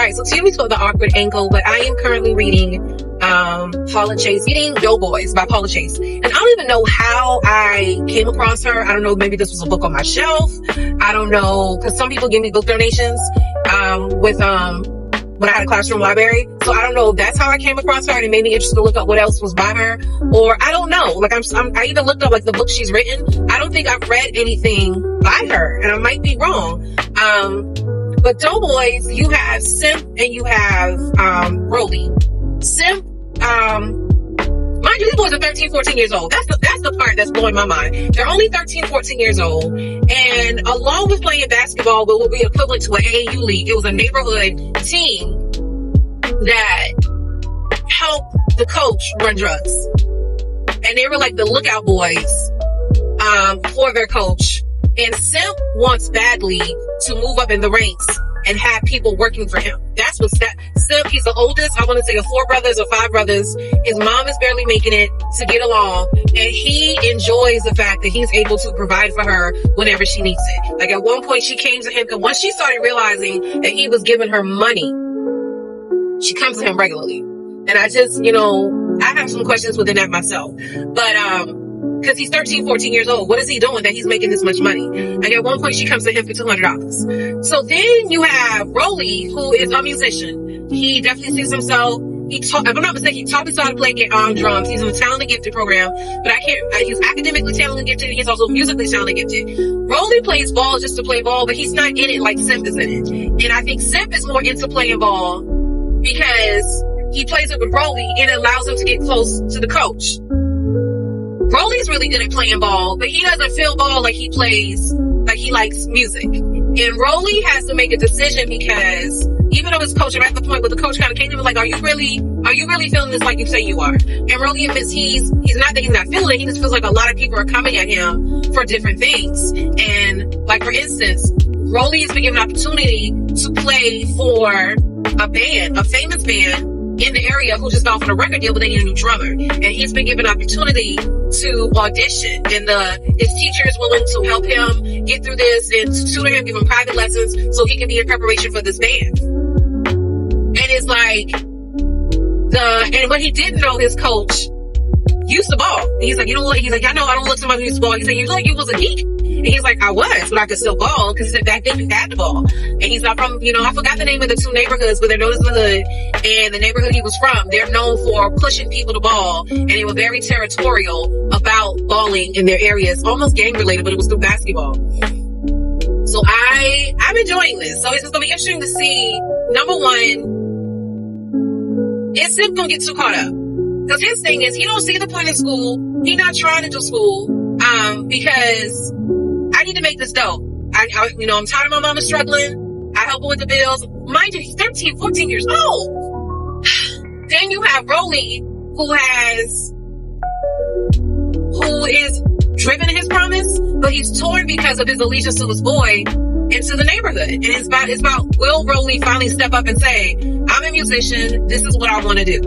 right, so excuse me for the awkward angle, but I am currently reading Paula Chase, reading Doughboys by Paula Chase. And I don't even know how I came across her. I don't know, maybe this was a book on my shelf. I don't know, because some people give me book donations when I had a classroom library. So I don't know if that's how I came across her and it made me interested to look up what else was by her. Or I don't know. Like I even looked up like the books she's written. I don't think I've read anything by her, and I might be wrong. But Doughboys, you have Simp and you have Rolly. Simp, mind you, these boys are 13, 14 years old. That's the part that's blowing my mind. They're only 13, 14 years old. And along with playing basketball, what would be equivalent to an AAU league, it was a neighborhood team that helped the coach run drugs. And they were like the lookout boys for their coach. And Simp wants badly to move up in the ranks and have people working for him. That's what Simp, he's the oldest, I want to say, of 4 brothers or 5 brothers. His mom is barely making it to get along, and he enjoys the fact that he's able to provide for her whenever she needs it. Like at one point she came to him, because once she started realizing that he was giving her money, she comes to him regularly. And I just, I have some questions within that myself. But because he's 13, 14 years old. What is he doing that he's making this much money? Like at one point she comes to him for $200. So then you have Rolly, who is a musician. He definitely sees himself. If I'm not mistaken, he taught me how to play drums. He's in the talented gifted program, but he's academically talented gifted. He's also musically talented gifted. Rolly plays ball just to play ball, but he's not in it like Simp is in it. And I think Simp is more into playing ball because he plays it with Rolly and it allows him to get close to the coach. Rolly's really good at playing ball, but he doesn't feel ball like he plays, like he likes music. And Rolly has to make a decision because even though his coach, I'm at the point where the coach kind of came to him like, are you really feeling this like you say you are? And Rolly admits he's not that he's not feeling it, he just feels like a lot of people are coming at him for different things. And like, for instance, Rolly has been given an opportunity to play for a band, a famous band in the area who just got off on a record deal, but they need a new drummer. And he's been given an opportunity to audition, and his teacher is willing to help him get through this and to tutor him, give him private lessons so he can be in preparation for this band. And it's like and what he didn't know, his coach used to ball. And he's like, you know what? He's like, I know I don't look somebody who used to ball. He said, you look like you was a geek. And he's like, I was, but I could still ball, because he said back then you had to ball. And he's not from, I forgot the name of the 2 neighborhoods, but they're known as the hood. And the neighborhood he was from, they're known for pushing people to ball, and they were very territorial about balling in their areas, almost gang related, but it was through basketball. So I'm enjoying this. So it's just gonna be interesting to see, number one, is Simp gonna get too caught up? Because his thing is, he don't see the point in school. He not trying to do school, because I need to make this dough. I'm tired of my mama struggling. I help her with the bills. Mind you, he's 13, 14 years old. Then you have Rolly, who is driven in his promise, but he's torn because of his allegiance to his boy and to the neighborhood. And it's about will Rolly finally step up and say, I'm a musician, this is what I want to do.